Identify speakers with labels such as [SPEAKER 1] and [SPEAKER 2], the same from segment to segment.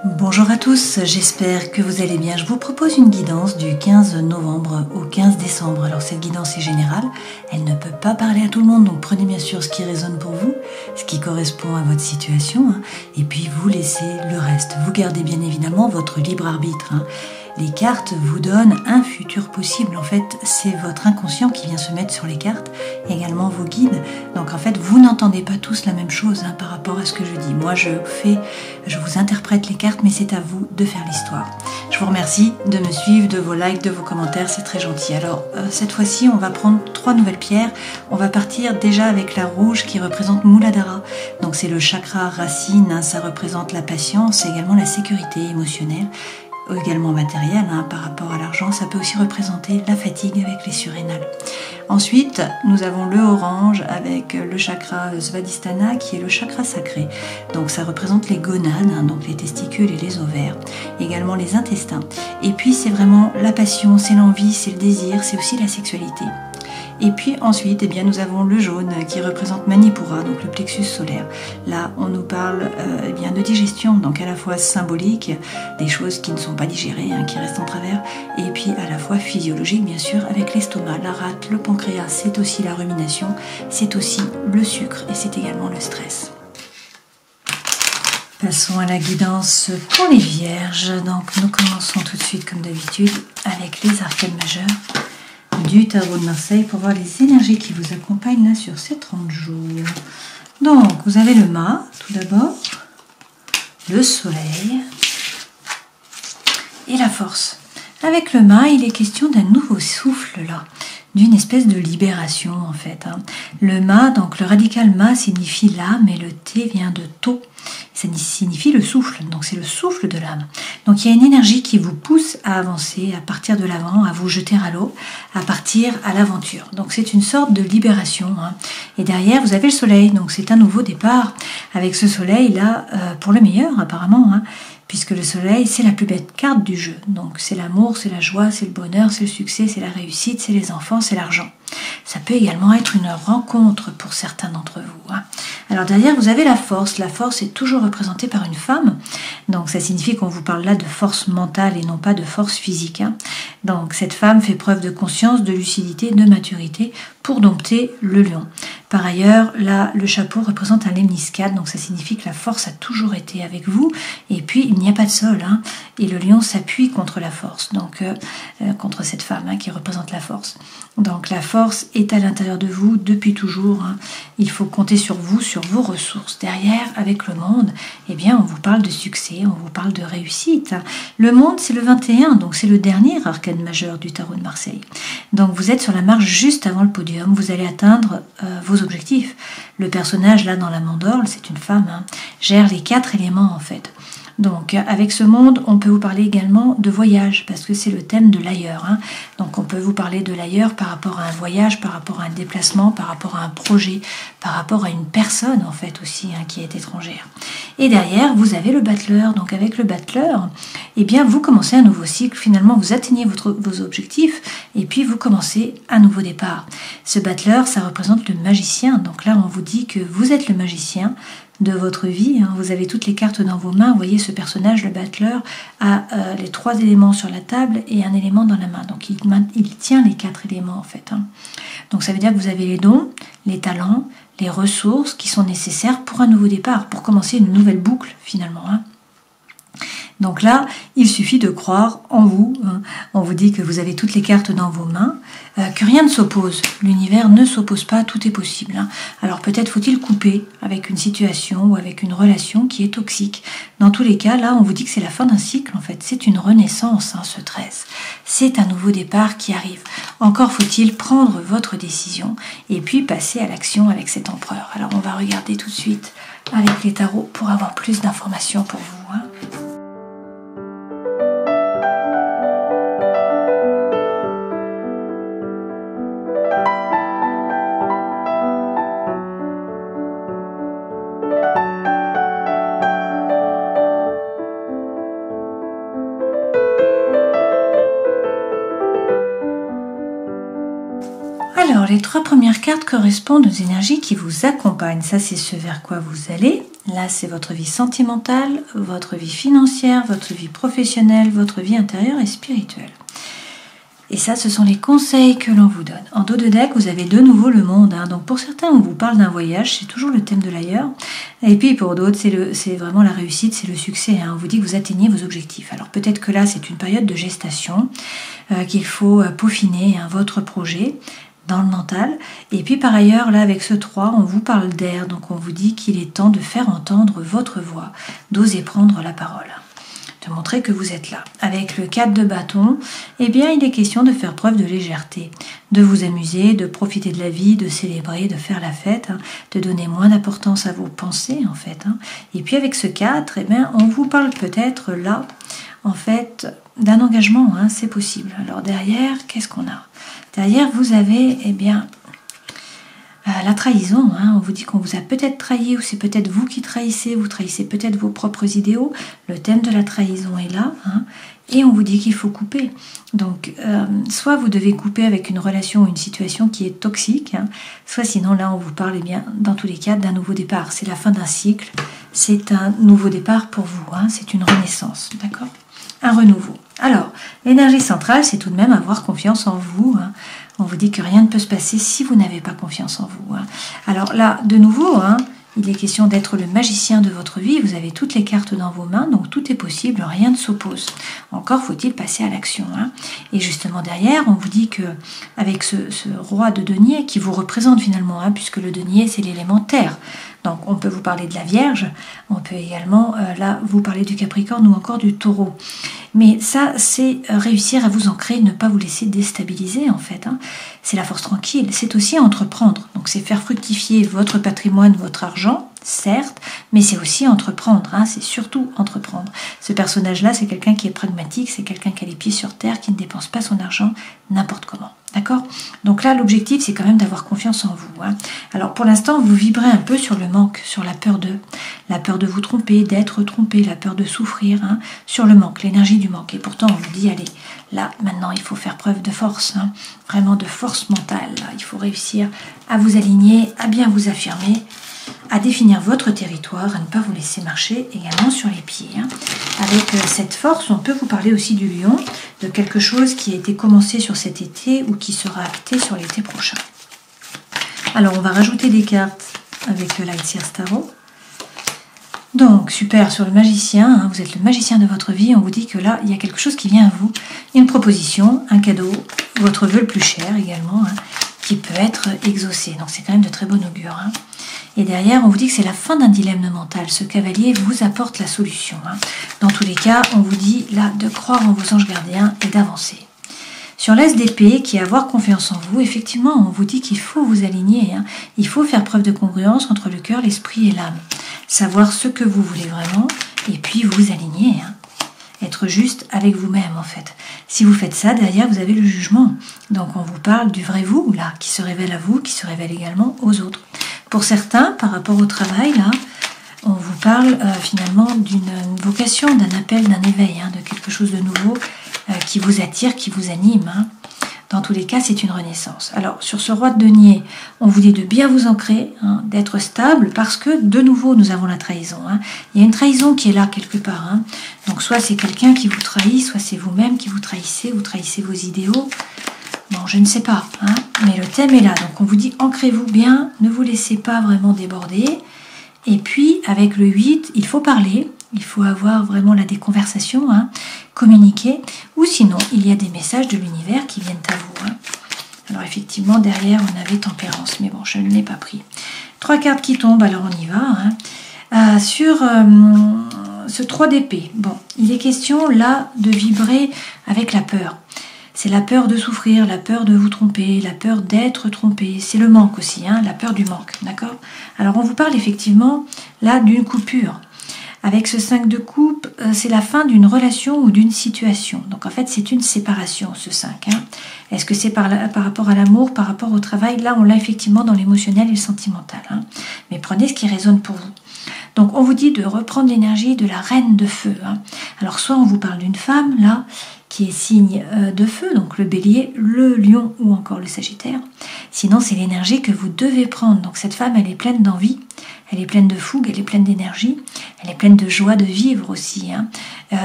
[SPEAKER 1] Bonjour à tous, j'espère que vous allez bien. Je vous propose une guidance du 15 novembre au 15 décembre. Alors cette guidance est générale, elle ne peut pas parler à tout le monde, donc prenez bien sûr ce qui résonne pour vous, ce qui correspond à votre situation, et puis vous laissez le reste. Vous gardez bien évidemment votre libre arbitre. Les cartes vous donnent un futur possible. En fait, c'est votre inconscient qui vient se mettre sur les cartes, également vos guides. Donc en fait, vous n'entendez pas tous la même chose par rapport à ce que je dis. Moi, je vous interprète les cartes, mais c'est à vous de faire l'histoire. Je vous remercie de me suivre, de vos likes, de vos commentaires, c'est très gentil. Alors, cette fois-ci, on va prendre 3 nouvelles pierres. On va partir déjà avec la rouge qui représente Muladhara. Donc c'est le chakra racine, ça représente la patience, également la sécurité émotionnelle, également matériel par rapport à l'argent. Ça peut aussi représenter la fatigue avec les surrénales. Ensuite, nous avons le orange avec le chakra Svadhisthana qui est le chakra sacré. Donc ça représente les gonades, donc les testicules et les ovaires, également les intestins. Et puis c'est vraiment la passion, c'est l'envie, c'est le désir, c'est aussi la sexualité. Et puis ensuite, nous avons le jaune qui représente Manipura, donc le plexus solaire. Là, on nous parle de digestion, donc à la fois symbolique, des choses qui ne sont pas digérées, qui restent en travers, et puis à la fois physiologique, bien sûr, avec l'estomac, la rate, le pancréas, c'est aussi la rumination, c'est aussi le sucre et c'est également le stress. Passons à la guidance pour les vierges. Donc nous commençons tout de suite, comme d'habitude, avec les arcanes majeures du tarot de Marseille pour voir les énergies qui vous accompagnent là sur ces 30 jours. Donc, vous avez le mât, tout d'abord, le soleil et la force. Avec le mât, il est question d'un nouveau souffle là, d'une espèce de libération en fait. Le mât, donc le radical mât signifie l'âme et le T vient de tau. Ça signifie le souffle, donc c'est le souffle de l'âme. Donc il y a une énergie qui vous pousse à avancer, à partir de l'avant, à vous jeter à l'eau, à partir à l'aventure. Donc c'est une sorte de libération. Et derrière, vous avez le soleil, donc c'est un nouveau départ. Avec ce soleil-là, pour le meilleur apparemment, puisque le soleil, c'est la plus belle carte du jeu. Donc c'est l'amour, c'est la joie, c'est le bonheur, c'est le succès, c'est la réussite, c'est les enfants, c'est l'argent. Ça peut également être une rencontre pour certains d'entre vous. Alors derrière, vous avez la force. La force est toujours représentée par une femme. Donc ça signifie qu'on vous parle là de force mentale et non pas de force physique. Donc cette femme fait preuve de conscience, de lucidité, de maturité pour dompter le lion. Par ailleurs, là, le chapeau représente un lemniscate, donc ça signifie que la force a toujours été avec vous. Et puis, il n'y a pas de sol. Et le lion s'appuie contre la force, donc contre cette femme qui représente la force. Donc la force est à l'intérieur de vous depuis toujours. Il faut compter sur vous, sur vos ressources. Derrière, avec le monde, on vous parle de succès, on vous parle de réussite. Le monde, c'est le 21, donc c'est le dernier arcane majeur du tarot de Marseille. Donc vous êtes sur la marche juste avant le podium, vous allez atteindre vos objectifs. Le personnage là dans la mandorle, c'est une femme, gère les 4 éléments en fait. Donc avec ce monde, on peut vous parler également de voyage, parce que c'est le thème de l'ailleurs. Donc on peut vous parler de l'ailleurs par rapport à un voyage, par rapport à un déplacement, par rapport à un projet, par rapport à une personne en fait aussi qui est étrangère. Et derrière, vous avez le battleur. Donc avec le battleur, vous commencez un nouveau cycle. Finalement, vous atteignez vos objectifs et puis vous commencez un nouveau départ. Ce battleur, ça représente le magicien. Donc là, on vous dit que vous êtes le magicien de votre vie. Vous avez toutes les cartes dans vos mains. Vous voyez ce personnage, le battleur, a les 3 éléments sur la table et un élément dans la main. Donc il tient les 4 éléments en fait. Donc ça veut dire que vous avez les dons, les talents, les ressources qui sont nécessaires pour un nouveau départ, pour commencer une nouvelle boucle finalement. Donc là, il suffit de croire en vous. On vous dit que vous avez toutes les cartes dans vos mains, que rien ne s'oppose. L'univers ne s'oppose pas, tout est possible. Alors peut-être faut-il couper avec une situation ou avec une relation qui est toxique. Dans tous les cas, là, on vous dit que c'est la fin d'un cycle en fait. C'est une renaissance, ce 13. C'est un nouveau départ qui arrive. Encore faut-il prendre votre décision et puis passer à l'action avec cet empereur. Alors on va regarder tout de suite avec les tarots pour avoir plus d'informations pour vous. Alors, les 3 premières cartes correspondent aux énergies qui vous accompagnent. Ça, c'est ce vers quoi vous allez. Là, c'est votre vie sentimentale, votre vie financière, votre vie professionnelle, votre vie intérieure et spirituelle. Et ça, ce sont les conseils que l'on vous donne. En dos de deck, vous avez de nouveau le monde. Donc pour certains, on vous parle d'un voyage, c'est toujours le thème de l'ailleurs. Et puis pour d'autres, c'est vraiment la réussite, c'est le succès. On vous dit que vous atteignez vos objectifs. Alors peut-être que là, c'est une période de gestation, qu'il faut peaufiner votre projet dans le mental. Et puis par ailleurs, là avec ce 3, on vous parle d'air. Donc on vous dit qu'il est temps de faire entendre votre voix, d'oser prendre la parole, de montrer que vous êtes là. Avec le 4 de bâton, eh bien, il est question de faire preuve de légèreté, de vous amuser, de profiter de la vie, de célébrer, de faire la fête, de donner moins d'importance à vos pensées, en fait. Et puis avec ce 4, eh bien, on vous parle peut-être là, en fait, d'un engagement, c'est possible. Alors derrière, qu'est-ce qu'on a? Derrière, vous avez, eh bien, la trahison, on vous dit qu'on vous a peut-être trahi ou c'est peut-être vous qui trahissez, vous trahissez peut-être vos propres idéaux. Le thème de la trahison est là, et on vous dit qu'il faut couper. Donc, soit vous devez couper avec une relation ou une situation qui est toxique, soit sinon là on vous parle, eh bien, dans tous les cas, d'un nouveau départ. C'est la fin d'un cycle, c'est un nouveau départ pour vous, c'est une renaissance, d'accord? Un renouveau. Alors, l'énergie centrale, c'est tout de même avoir confiance en vous. On vous dit que rien ne peut se passer si vous n'avez pas confiance en vous. Alors là, de nouveau, il est question d'être le magicien de votre vie. Vous avez toutes les cartes dans vos mains, donc tout est possible, rien ne s'oppose. Encore faut-il passer à l'action. Et justement derrière, on vous dit que avec ce roi de denier qui vous représente finalement, puisque le denier, c'est l'élément terre. Donc on peut vous parler de la Vierge, on peut également là vous parler du Capricorne ou encore du Taureau. Mais ça, c'est réussir à vous ancrer, ne pas vous laisser déstabiliser en fait. C'est la force tranquille, c'est aussi entreprendre. Donc c'est faire fructifier votre patrimoine, votre argent, certes, mais c'est aussi entreprendre, c'est surtout entreprendre. Ce personnage-là, c'est quelqu'un qui est pragmatique, c'est quelqu'un qui a les pieds sur terre, qui ne dépense pas son argent n'importe comment. D'accord? Donc là, l'objectif, c'est quand même d'avoir confiance en vous. Alors pour l'instant, vous vibrez un peu sur le manque, sur la peur de vous tromper, d'être trompé, la peur de souffrir, sur le manque, l'énergie du manque. Et pourtant, on vous dit, allez, là, maintenant, il faut faire preuve de force, vraiment de force mentale. Là. Il faut réussir à vous aligner, à bien vous affirmer, à définir votre territoire, à ne pas vous laisser marcher également sur les pieds. Avec cette force, on peut vous parler aussi du lion, de quelque chose qui a été commencé sur cet été ou qui sera acté sur l'été prochain. Alors, on va rajouter des cartes avec le Light Seers Tarot. Donc, super, sur le magicien, vous êtes le magicien de votre vie, on vous dit que là, il y a quelque chose qui vient à vous, une proposition, un cadeau, votre vœu le plus cher également, qui peut être exaucé. Donc, c'est quand même de très bon augure. Et derrière, on vous dit que c'est la fin d'un dilemme mental. Ce cavalier vous apporte la solution. Dans tous les cas, on vous dit là de croire en vos anges gardiens et d'avancer. Sur l'As d'épée, qui est avoir confiance en vous, effectivement, on vous dit qu'il faut vous aligner. Il faut faire preuve de congruence entre le cœur, l'esprit et l'âme. Savoir ce que vous voulez vraiment et puis vous aligner. Être juste avec vous-même, en fait. Si vous faites ça, derrière, vous avez le jugement. Donc, on vous parle du vrai vous, là, qui se révèle à vous, qui se révèle également aux autres. Pour certains, par rapport au travail, là, on vous parle finalement d'une vocation, d'un appel, d'un éveil, de quelque chose de nouveau qui vous attire, qui vous anime. Dans tous les cas, c'est une renaissance. Alors, sur ce roi de denier, on vous dit de bien vous ancrer, d'être stable, parce que, de nouveau, nous avons la trahison. Il y a une trahison qui est là, quelque part. Donc, soit c'est quelqu'un qui vous trahit, soit c'est vous-même qui vous trahissez vos idéaux. Bon, je ne sais pas, mais le thème est là. Donc, on vous dit, ancrez-vous bien, ne vous laissez pas vraiment déborder. Et puis, avec le 8, il faut parler, il faut avoir vraiment des conversations, communiquer. Ou sinon, il y a des messages de l'univers qui viennent à vous. Alors, effectivement, derrière, on avait tempérance, mais bon, je ne l'ai pas pris. 3 cartes qui tombent, alors on y va. Sur ce 3 d'épée, bon, il est question là de vibrer avec la peur. C'est la peur de souffrir, la peur de vous tromper, la peur d'être trompé. C'est le manque aussi, la peur du manque, d'accord? Alors on vous parle effectivement là d'une coupure. Avec ce 5 de coupe, c'est la fin d'une relation ou d'une situation. Donc en fait c'est une séparation ce 5. Est-ce que c'est par rapport à l'amour, par rapport au travail? Là on l'a effectivement dans l'émotionnel et le sentimental. Mais prenez ce qui résonne pour vous. Donc on vous dit de reprendre l'énergie de la reine de feu. Alors soit on vous parle d'une femme là, qui est signe de feu, donc le bélier, le lion ou encore le sagittaire. Sinon, c'est l'énergie que vous devez prendre. Donc cette femme, elle est pleine d'envie, elle est pleine de fougue, elle est pleine d'énergie, elle est pleine de joie de vivre aussi. Hein.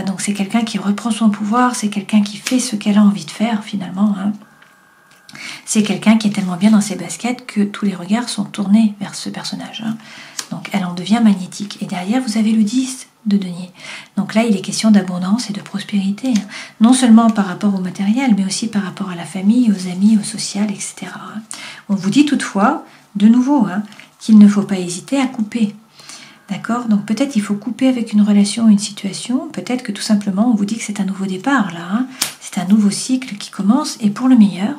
[SPEAKER 1] Donc c'est quelqu'un qui reprend son pouvoir, c'est quelqu'un qui fait ce qu'elle a envie de faire finalement. Hein. C'est quelqu'un qui est tellement bien dans ses baskets que tous les regards sont tournés vers ce personnage. Hein. Donc elle en devient magnétique. Et derrière, vous avez le 10 de denier. Donc là, il est question d'abondance et de prospérité. Hein. Non seulement par rapport au matériel, mais aussi par rapport à la famille, aux amis, au social, etc. Hein. On vous dit toutefois, de nouveau, hein, qu'il ne faut pas hésiter à couper. D'accord? Donc peut-être il faut couper avec une relation ou une situation. Peut-être que tout simplement, on vous dit que c'est un nouveau départ, là. Hein. C'est un nouveau cycle qui commence, et pour le meilleur,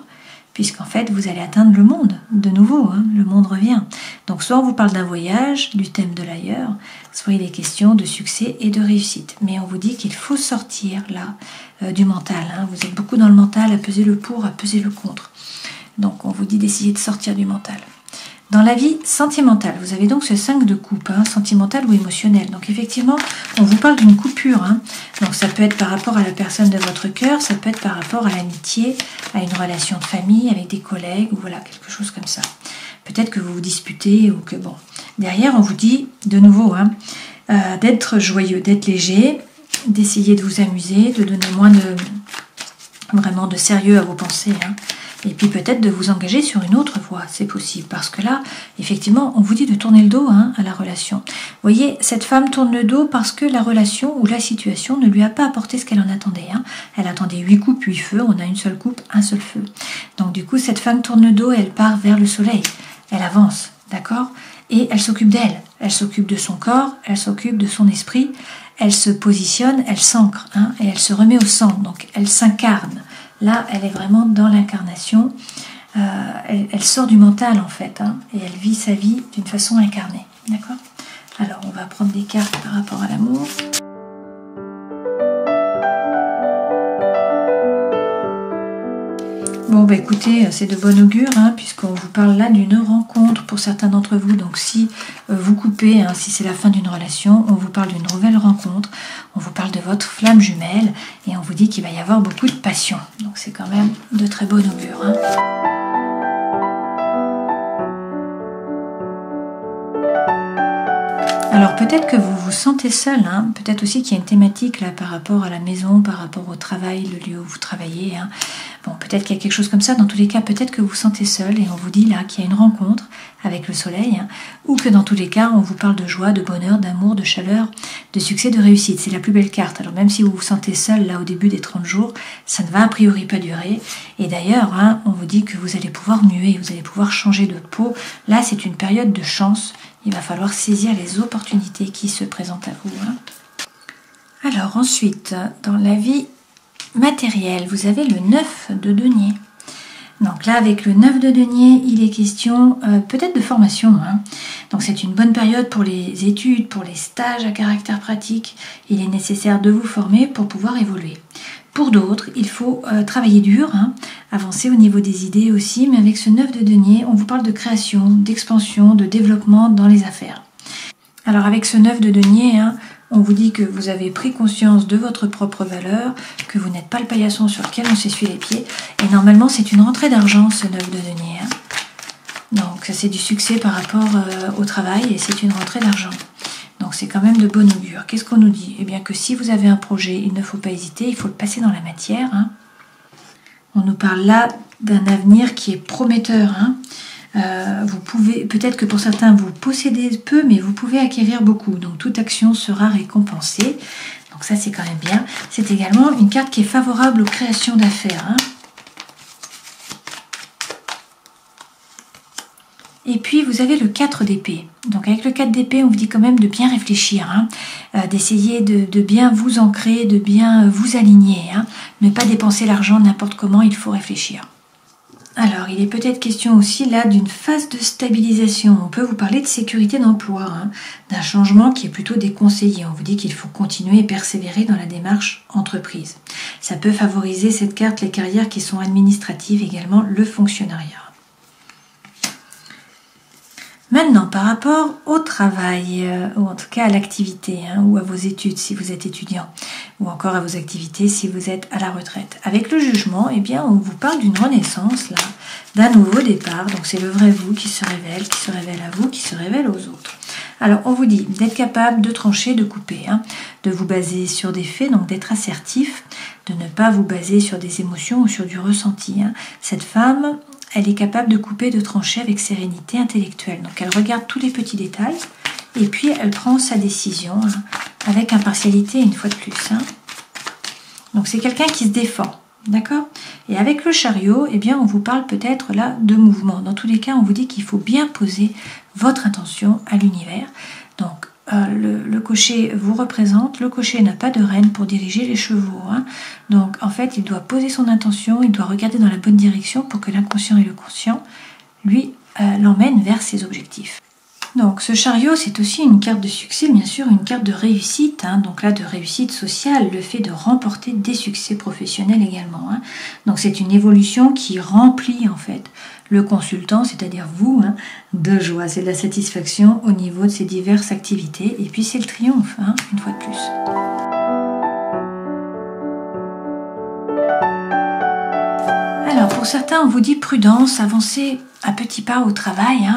[SPEAKER 1] puisqu'en fait, vous allez atteindre le monde, de nouveau, hein, le monde revient. Donc, soit on vous parle d'un voyage, du thème de l'ailleurs, soit il est question de succès et de réussite. Mais on vous dit qu'il faut sortir, là, du mental. Hein. Vous êtes beaucoup dans le mental, à peser le pour, à peser le contre. Donc, on vous dit d'essayer de sortir du mental. Dans la vie sentimentale, vous avez donc ce 5 de coupe, hein, sentimental ou émotionnel. Donc effectivement, on vous parle d'une coupure. Hein. Donc ça peut être par rapport à la personne de votre cœur, ça peut être par rapport à l'amitié, à une relation de famille, avec des collègues, ou voilà, quelque chose comme ça. Peut-être que vous vous disputez, ou que bon. Derrière, on vous dit, de nouveau, hein, d'être joyeux, d'être léger, d'essayer de vous amuser, de donner moins vraiment de sérieux à vos pensées, hein. Et puis peut-être de vous engager sur une autre voie, c'est possible. Parce que là, effectivement, on vous dit de tourner le dos, hein, à la relation. Vous voyez, cette femme tourne le dos parce que la relation ou la situation ne lui a pas apporté ce qu'elle en attendait. Hein. Elle attendait 8 coupes, 8 feux, on a une seule coupe, un seul feu. Donc du coup, cette femme tourne le dos et elle part vers le soleil. Elle avance, d'accord? Et elle s'occupe d'elle. Elle s'occupe de son corps, elle s'occupe de son esprit. Elle se positionne, elle s'ancre, hein, et elle se remet au centre. Donc elle s'incarne. Là, elle est vraiment dans l'incarnation. Elle sort du mental, en fait, hein, et elle vit sa vie d'une façon incarnée. D'accord? Alors, on va prendre des cartes par rapport à l'amour. Bon, bah écoutez, c'est de bon augure, hein, puisqu'on vous parle là d'une rencontre pour certains d'entre vous. Donc si vous coupez, hein, si c'est la fin d'une relation, on vous parle d'une nouvelle rencontre, on vous parle de votre flamme jumelle, et on vous dit qu'il va y avoir beaucoup de passion. Donc c'est quand même de très bon augure. Hein. Alors peut-être que vous vous sentez seul, hein. Peut-être aussi qu'il y a une thématique là par rapport à la maison, par rapport au travail, le lieu où vous travaillez. Hein. Bon, peut-être qu'il y a quelque chose comme ça. Dans tous les cas, peut-être que vous vous sentez seul et on vous dit là qu'il y a une rencontre avec le soleil, hein, ou que dans tous les cas, on vous parle de joie, de bonheur, d'amour, de chaleur, de succès, de réussite. C'est la plus belle carte. Alors même si vous vous sentez seul là au début des 30 jours, ça ne va a priori pas durer. Et d'ailleurs, hein, on vous dit que vous allez pouvoir muer, vous allez pouvoir changer de peau. Là, c'est une période de chance. Il va falloir saisir les opportunités qui se présentent à vous. Hein. Alors ensuite, dans la vie matérielle, vous avez le 9 de denier. Donc là, avec le 9 de denier, il est question peut-être de formation. Hein. Donc c'est une bonne période pour les études, pour les stages à caractère pratique. Il est nécessaire de vous former pour pouvoir évoluer. Pour d'autres, il faut travailler dur, hein, avancer au niveau des idées aussi, mais avec ce 9 de denier, on vous parle de création, d'expansion, de développement dans les affaires. Alors avec ce 9 de denier, hein, on vous dit que vous avez pris conscience de votre propre valeur, que vous n'êtes pas le paillasson sur lequel on s'essuie les pieds, et normalement c'est une rentrée d'argent ce 9 de denier. Hein. Donc ça c'est du succès par rapport au travail, et c'est une rentrée d'argent. Donc c'est quand même de bon augure. Qu'est-ce qu'on nous dit? Eh bien que si vous avez un projet, il ne faut pas hésiter, il faut le passer dans la matière. Hein. On nous parle là d'un avenir qui est prometteur. Hein. Vous pouvez, peut-être que pour certains vous possédez peu, mais vous pouvez acquérir beaucoup. Donc toute action sera récompensée. Donc ça c'est quand même bien. C'est également une carte qui est favorable aux créations d'affaires. Hein. Et puis vous avez le 4 d'épée. Donc avec le 4 d'épée, on vous dit quand même de bien réfléchir, hein, d'essayer de bien vous ancrer, de bien vous aligner. Hein, ne pas dépenser l'argent n'importe comment, il faut réfléchir. Alors, il est peut-être question aussi là d'une phase de stabilisation. On peut vous parler de sécurité d'emploi, hein, d'un changement qui est plutôt déconseillé. On vous dit qu'il faut continuer et persévérer dans la démarche entreprise. Ça peut favoriser cette carte les carrières qui sont administratives, également le fonctionnariat. Maintenant, par rapport au travail, ou en tout cas à l'activité, ou à vos études si vous êtes étudiant, ou encore à vos activités si vous êtes à la retraite. Avec le jugement, eh bien, on vous parle d'une renaissance, là, d'un nouveau départ. Donc c'est le vrai vous qui se révèle à vous, qui se révèle aux autres. Alors on vous dit d'être capable de trancher, de couper, de vous baser sur des faits, donc d'être assertif, de ne pas vous baser sur des émotions ou sur du ressenti. Cette femme, elle est capable de couper, de trancher avec sérénité intellectuelle. Donc elle regarde tous les petits détails et puis elle prend sa décision avec impartialité une fois de plus. Donc c'est quelqu'un qui se défend, d'accord? Et avec le chariot, eh bien on vous parle peut-être là de mouvement. Dans tous les cas, on vous dit qu'il faut bien poser votre intention à l'univers. Donc le cocher vous représente, le cocher n'a pas de rêne pour diriger les chevaux. Donc en fait, il doit poser son intention, il doit regarder dans la bonne direction pour que l'inconscient et le conscient, lui, l'emmènent vers ses objectifs. Donc ce chariot, c'est aussi une carte de succès, bien sûr, une carte de réussite, donc là de réussite sociale, le fait de remporter des succès professionnels également. Donc c'est une évolution qui remplit en fait le consultant, c'est-à-dire vous, de joie. C'est de la satisfaction au niveau de ces diverses activités. Et puis c'est le triomphe, une fois de plus. Alors pour certains, on vous dit prudence, avancez à petits pas au travail.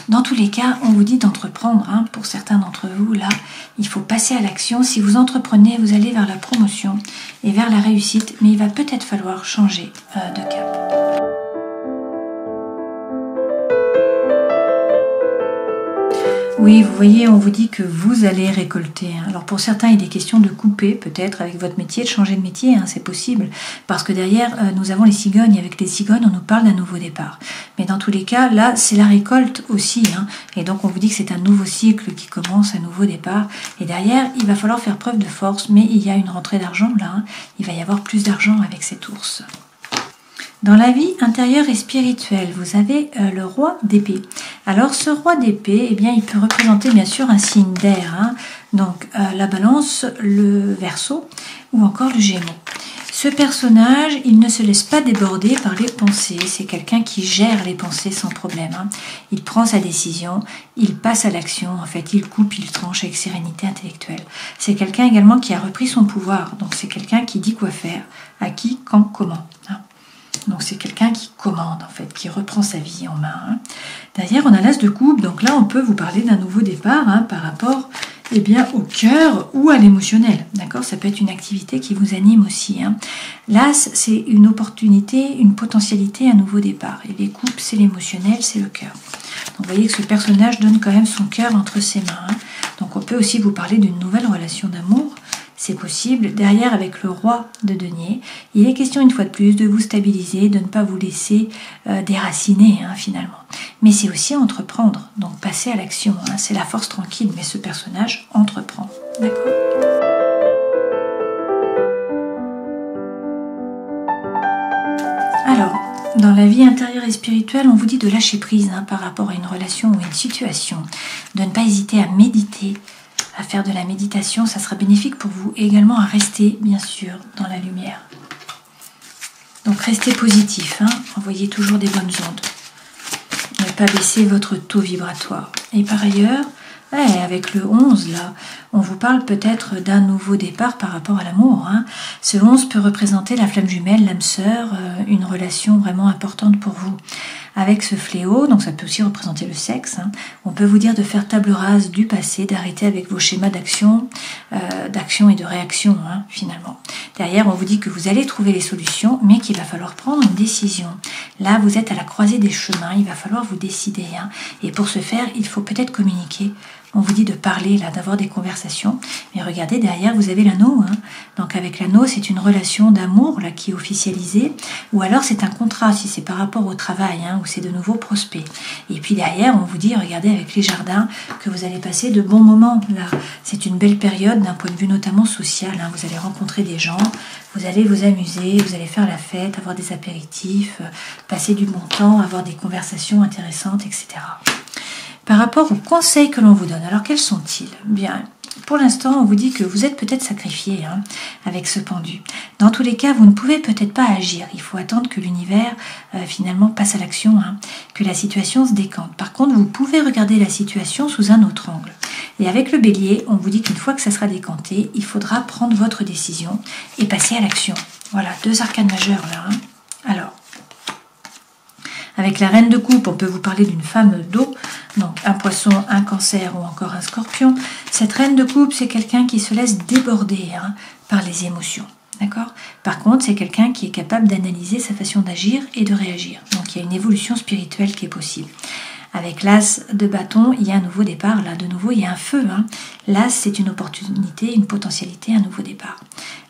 [SPEAKER 1] Dans tous les cas, on vous dit d'entreprendre. Pour certains d'entre vous, là, il faut passer à l'action. Si vous entreprenez, vous allez vers la promotion et vers la réussite, mais il va peut-être falloir changer de cap. Oui, vous voyez, on vous dit que vous allez récolter. Alors pour certains, il est question de couper peut-être avec votre métier, de changer de métier, c'est possible. Parce que derrière, nous avons les cigognes. Avec les cigognes, on nous parle d'un nouveau départ. Mais dans tous les cas, là, c'est la récolte aussi. Et donc on vous dit que c'est un nouveau cycle qui commence, un nouveau départ. Et derrière, il va falloir faire preuve de force. Mais il y a une rentrée d'argent là. Il va y avoir plus d'argent avec cet ours. Dans la vie intérieure et spirituelle, vous avez le roi d'épée. Alors ce roi d'épée, eh bien, il peut représenter bien sûr un signe d'air. Donc la balance, le verseau ou encore le gémeau. Ce personnage, il ne se laisse pas déborder par les pensées. C'est quelqu'un qui gère les pensées sans problème. Il prend sa décision, il passe à l'action. En fait, il coupe, il tranche avec sérénité intellectuelle. C'est quelqu'un également qui a repris son pouvoir. Donc c'est quelqu'un qui dit quoi faire, à qui, quand, comment. Donc c'est quelqu'un qui commande en fait, qui reprend sa vie en main. Derrière on a l'as de coupe, donc là on peut vous parler d'un nouveau départ par rapport au cœur ou à l'émotionnel. D'accord, ça peut être une activité qui vous anime aussi. L'as c'est une opportunité, une potentialité, un nouveau départ. Et les coupes c'est l'émotionnel, c'est le cœur. Donc vous voyez que ce personnage donne quand même son cœur entre ses mains. Donc on peut aussi vous parler d'une nouvelle relation d'amour. C'est possible. Derrière, avec le roi de denier, il est question une fois de plus de vous stabiliser, de ne pas vous laisser déraciner finalement. Mais c'est aussi entreprendre, donc passer à l'action. C'est la force tranquille, mais ce personnage entreprend. D'accord ? Alors, dans la vie intérieure et spirituelle, on vous dit de lâcher prise par rapport à une relation ou une situation, de ne pas hésiter à méditer, à faire de la méditation, ça sera bénéfique pour vous, et également à rester, bien sûr, dans la lumière. Donc restez positif, envoyez toujours des bonnes ondes. Ne pas baisser votre taux vibratoire. Et par ailleurs, avec le 11, là, on vous parle peut-être d'un nouveau départ par rapport à l'amour. Ce 11 peut représenter la flamme jumelle, l'âme sœur, une relation vraiment importante pour vous. Avec ce fléau, donc ça peut aussi représenter le sexe, on peut vous dire de faire table rase du passé, d'arrêter avec vos schémas d'action et de réaction finalement. Derrière, on vous dit que vous allez trouver les solutions, mais qu'il va falloir prendre une décision. Là, vous êtes à la croisée des chemins, il va falloir vous décider. Et pour ce faire, il faut peut-être communiquer. On vous dit de parler, là, d'avoir des conversations. Mais regardez, derrière, vous avez l'anneau. Donc avec l'anneau, c'est une relation d'amour là qui est officialisée. Ou alors c'est un contrat, si c'est par rapport au travail, ou c'est de nouveaux prospects. Et puis derrière, on vous dit, regardez, avec les jardins, que vous allez passer de bons moments. Là, c'est une belle période d'un point de vue notamment social. Vous allez rencontrer des gens, vous allez vous amuser, vous allez faire la fête, avoir des apéritifs, passer du bon temps, avoir des conversations intéressantes, etc. Par rapport aux conseils que l'on vous donne, alors quels sont-ils ? Bien, pour l'instant, on vous dit que vous êtes peut-être sacrifié avec ce pendu. Dans tous les cas, vous ne pouvez peut-être pas agir. Il faut attendre que l'univers finalement passe à l'action, que la situation se décante. Par contre, vous pouvez regarder la situation sous un autre angle. Et avec le bélier, on vous dit qu'une fois que ça sera décanté, il faudra prendre votre décision et passer à l'action. Voilà, 2 arcanes majeures là. Alors, avec la reine de coupe, on peut vous parler d'une femme d'eau, donc un poisson, un cancer ou encore un scorpion. Cette reine de coupe, c'est quelqu'un qui se laisse déborder par les émotions. D'accord ? Par contre, c'est quelqu'un qui est capable d'analyser sa façon d'agir et de réagir. Donc il y a une évolution spirituelle qui est possible. Avec l'as de bâton, il y a un nouveau départ. Là, de nouveau, il y a un feu. L'as, c'est une opportunité, une potentialité, un nouveau départ.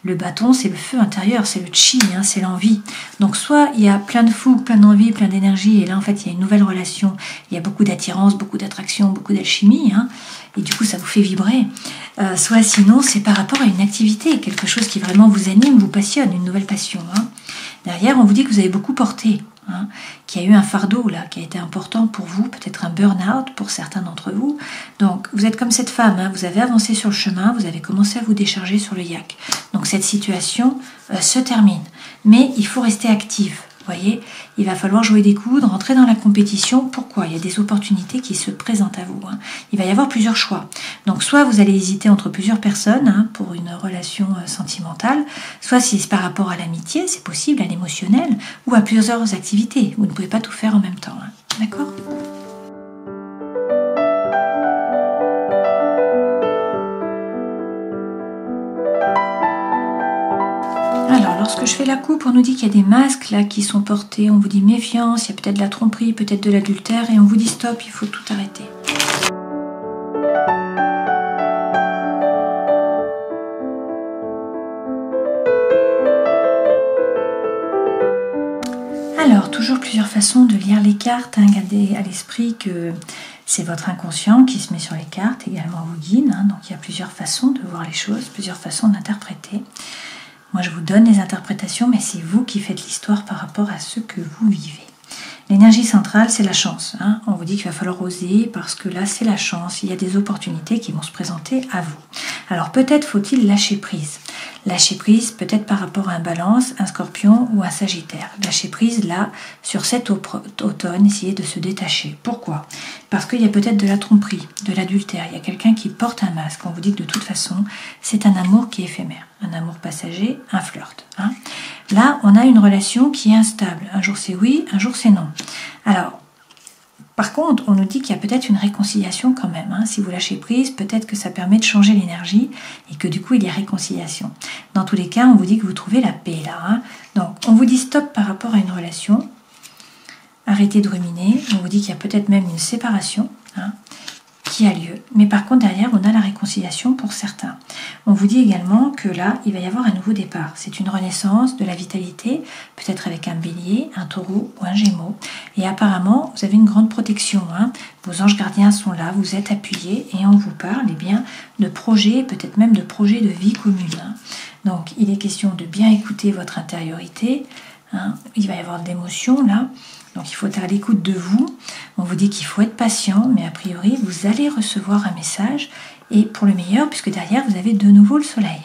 [SPEAKER 1] Le bâton, c'est le feu intérieur, c'est le chi, c'est l'envie. Donc, soit il y a plein de fougue, plein d'envie, plein d'énergie, et là, en fait, il y a une nouvelle relation. Il y a beaucoup d'attirance, beaucoup d'attraction, beaucoup d'alchimie, et du coup, ça vous fait vibrer. Soit sinon, c'est par rapport à une activité, quelque chose qui vraiment vous anime, vous passionne, une nouvelle passion. Derrière, on vous dit que vous avez beaucoup porté. Qu'il y a eu un fardeau là qui a été important pour vous, peut-être un burn-out pour certains d'entre vous. Donc vous êtes comme cette femme, vous avez avancé sur le chemin, vous avez commencé à vous décharger sur le yak. Donc cette situation se termine, mais il faut rester actif. Vous voyez, il va falloir jouer des coudes, rentrer dans la compétition. Pourquoi ? Il y a des opportunités qui se présentent à vous. Il va y avoir plusieurs choix. Donc soit vous allez hésiter entre plusieurs personnes pour une relation sentimentale, soit si c'est par rapport à l'amitié, c'est possible, à l'émotionnel, ou à plusieurs activités. Vous ne pouvez pas tout faire en même temps. D'accord ? Alors, lorsque je fais la coupe, on nous dit qu'il y a des masques là qui sont portés, on vous dit méfiance, il y a peut-être de la tromperie, peut-être de l'adultère, et on vous dit stop, il faut tout arrêter. Alors, toujours plusieurs façons de lire les cartes, gardez à l'esprit que c'est votre inconscient qui se met sur les cartes, également vous guide, donc il y a plusieurs façons de voir les choses, plusieurs façons d'interpréter. Moi, je vous donne les interprétations, mais c'est vous qui faites l'histoire par rapport à ce que vous vivez. L'énergie centrale, c'est la chance. On vous dit qu'il va falloir oser parce que là, c'est la chance. Il y a des opportunités qui vont se présenter à vous. Alors, peut-être faut-il lâcher prise. Lâcher prise, peut-être par rapport à un balance, un scorpion ou un sagittaire. Lâcher prise, là, sur cet automne, essayez de se détacher. Pourquoi ? Parce qu'il y a peut-être de la tromperie, de l'adultère. Il y a quelqu'un qui porte un masque. On vous dit que de toute façon, c'est un amour qui est éphémère. Un amour passager, un flirt. Là, on a une relation qui est instable. Un jour c'est oui, un jour c'est non. Alors, par contre, on nous dit qu'il y a peut-être une réconciliation quand même. Si vous lâchez prise, peut-être que ça permet de changer l'énergie et que du coup, il y a réconciliation. Dans tous les cas, on vous dit que vous trouvez la paix là. Donc, on vous dit stop par rapport à une relation. Arrêtez de ruminer. On vous dit qu'il y a peut-être même une séparation qui a lieu. Mais par contre, derrière, on a la réconciliation pour certains. On vous dit également que là, il va y avoir un nouveau départ. C'est une renaissance de la vitalité, peut-être avec un bélier, un taureau ou un gémeau. Et apparemment, vous avez une grande protection. Vos anges gardiens sont là, vous êtes appuyés et on vous parle bien de projets, peut-être même de projets de vie commune. Donc, il est question de bien écouter votre intériorité. Il va y avoir de l'émotion là. Donc il faut être à l'écoute de vous. On vous dit qu'il faut être patient, mais a priori, vous allez recevoir un message, et pour le meilleur, puisque derrière, vous avez de nouveau le soleil.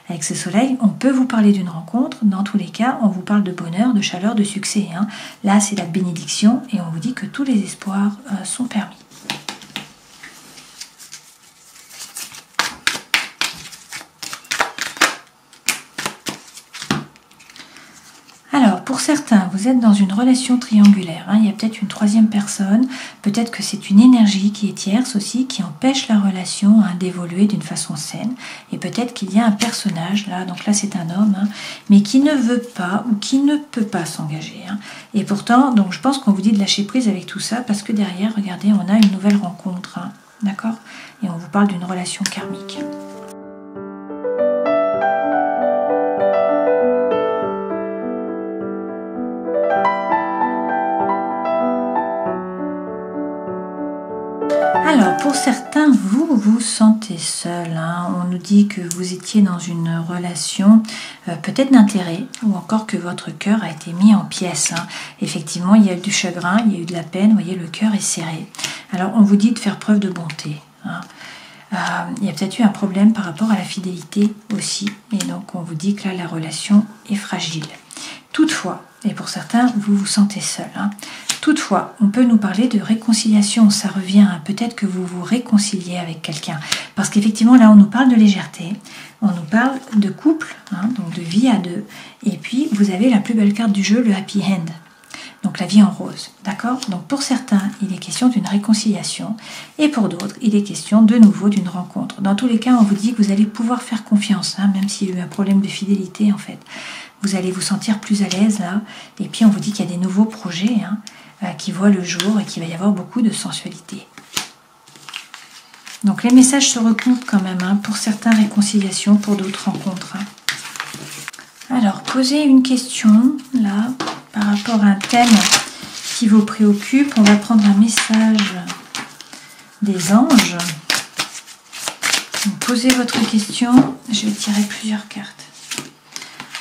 [SPEAKER 1] Avec ce soleil, on peut vous parler d'une rencontre. Dans tous les cas, on vous parle de bonheur, de chaleur, de succès. Là, c'est la bénédiction, et on vous dit que tous les espoirs sont permis. Alors, pour certains, vous êtes dans une relation triangulaire. Il y a peut-être une troisième personne, peut-être que c'est une énergie qui est tierce aussi, qui empêche la relation d'évoluer d'une façon saine. Et peut-être qu'il y a un personnage, là, donc là c'est un homme, mais qui ne veut pas ou qui ne peut pas s'engager. Et pourtant, donc je pense qu'on vous dit de lâcher prise avec tout ça, parce que derrière, regardez, on a une nouvelle rencontre. D'accord ? Et on vous parle d'une relation karmique. Alors, pour certains, vous vous sentez seul. On nous dit que vous étiez dans une relation peut-être d'intérêt, ou encore que votre cœur a été mis en pièces. Effectivement, il y a eu du chagrin, il y a eu de la peine, vous voyez, le cœur est serré. Alors, on vous dit de faire preuve de bonté. Il y a peut-être eu un problème par rapport à la fidélité aussi. Et donc, on vous dit que là, la relation est fragile. Toutefois, et pour certains, vous vous sentez seul. Toutefois, on peut nous parler de réconciliation. Ça revient à peut-être que vous vous réconciliez avec quelqu'un. Parce qu'effectivement, là, on nous parle de légèreté. On nous parle de couple, donc de vie à deux. Et puis, vous avez la plus belle carte du jeu, le happy end. Donc, la vie en rose. D'accord? Donc, pour certains, il est question d'une réconciliation. Et pour d'autres, il est question de nouveau d'une rencontre. Dans tous les cas, on vous dit que vous allez pouvoir faire confiance, même s'il y a eu un problème de fidélité, en fait. Vous allez vous sentir plus à l'aise, là. Et puis, on vous dit qu'il y a des nouveaux projets, qui voient le jour et qu'il va y avoir beaucoup de sensualité. Donc, les messages se recoupent quand même, pour certains réconciliations, pour d'autres rencontres. Alors, posez une question, là, par rapport à un thème qui vous préoccupe. On va prendre un message des anges. Donc, posez votre question. Je vais tirer plusieurs cartes.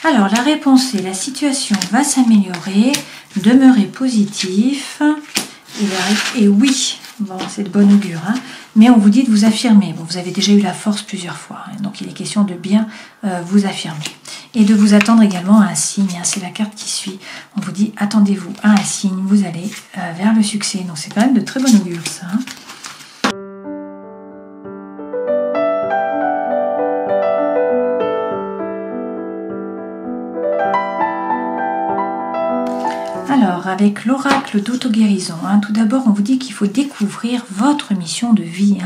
[SPEAKER 1] Alors, la réponse est: la situation va s'améliorer, demeurez positif. Et oui, bon, c'est de bon augure, mais on vous dit de vous affirmer. Bon, vous avez déjà eu la force plusieurs fois, donc il est question de bien vous affirmer. Et de vous attendre également à un signe, c'est la carte qui suit. On vous dit, attendez-vous à un signe, vous allez vers le succès. Donc c'est quand même de très bon augure, ça. Alors, avec l'oracle d'auto-guérison, tout d'abord, on vous dit qu'il faut découvrir votre mission de vie.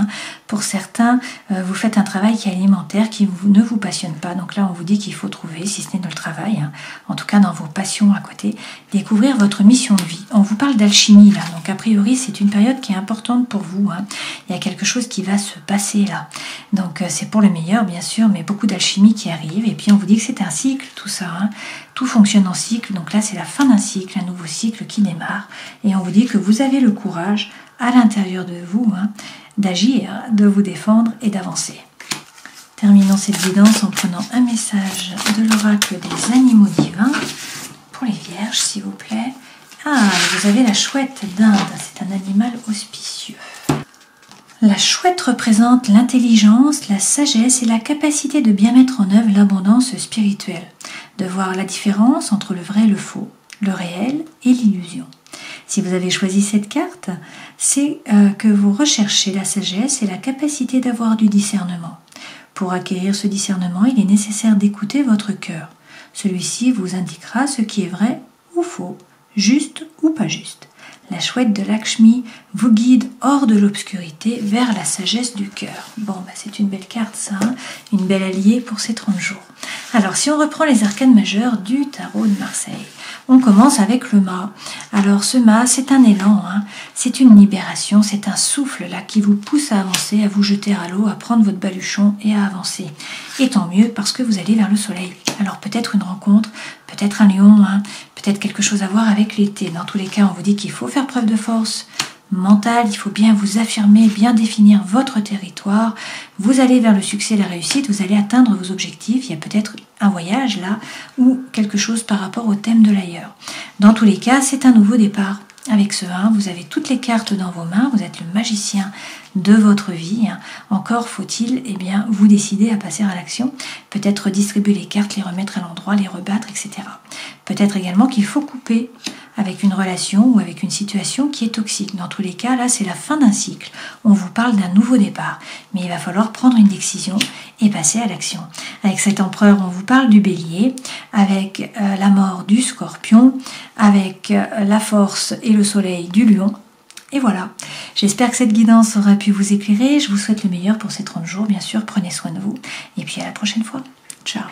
[SPEAKER 1] Pour certains, vous faites un travail qui est alimentaire, qui ne vous passionne pas. Donc là, on vous dit qu'il faut trouver, si ce n'est dans le travail, en tout cas dans vos passions à côté, découvrir votre mission de vie. On vous parle d'alchimie, là. Donc, a priori, c'est une période qui est importante pour vous. Il y a quelque chose qui va se passer, là. Donc, c'est pour le meilleur, bien sûr, mais beaucoup d'alchimie qui arrive. Et puis, on vous dit que c'est un cycle, tout ça. Tout fonctionne en cycle, donc là c'est la fin d'un cycle, un nouveau cycle qui démarre, et on vous dit que vous avez le courage à l'intérieur de vous d'agir, de vous défendre et d'avancer. Terminons cette guidance en prenant un message de l'oracle des animaux divins pour les vierges, s'il vous plaît. Vous avez la chouette d'Inde, c'est un animal auspicieux. La chouette représente l'intelligence, la sagesse et la capacité de bien mettre en œuvre l'abondance spirituelle, de voir la différence entre le vrai et le faux, le réel et l'illusion. Si vous avez choisi cette carte, c'est que vous recherchez la sagesse et la capacité d'avoir du discernement. Pour acquérir ce discernement, il est nécessaire d'écouter votre cœur. Celui-ci vous indiquera ce qui est vrai ou faux, juste ou pas juste. La chouette de Lakshmi vous guide hors de l'obscurité vers la sagesse du cœur. Bon, c'est une belle carte ça, une belle alliée pour ces 30 jours. Alors, si on reprend les arcanes majeures du tarot de Marseille, on commence avec le mât. Alors, ce mât, c'est un élan, c'est une libération, c'est un souffle là qui vous pousse à avancer, à vous jeter à l'eau, à prendre votre baluchon et à avancer. Et tant mieux parce que vous allez vers le soleil. Alors, peut-être une rencontre, peut-être un lion, peut-être quelque chose à voir avec l'été. Dans tous les cas, on vous dit qu'il faut faire preuve de force mentale, il faut bien vous affirmer, bien définir votre territoire. Vous allez vers le succès et la réussite, vous allez atteindre vos objectifs. Il y a peut-être un voyage là ou quelque chose par rapport au thème de l'ailleurs. Dans tous les cas, c'est un nouveau départ. Avec ce 1, vous avez toutes les cartes dans vos mains, vous êtes le magicien de votre vie. Encore faut-il vous décider à passer à l'action, peut-être distribuer les cartes, les remettre à l'endroit, les rebattre, etc. Peut-être également qu'il faut couper avec une relation ou avec une situation qui est toxique. Dans tous les cas, là, c'est la fin d'un cycle. On vous parle d'un nouveau départ, mais il va falloir prendre une décision et passer à l'action. Avec cet empereur, on vous parle du bélier, avec la mort du scorpion, avec la force et le soleil du lion. Et voilà, j'espère que cette guidance aura pu vous éclairer. Je vous souhaite le meilleur pour ces 30 jours, bien sûr. Prenez soin de vous. Et puis à la prochaine fois. Ciao.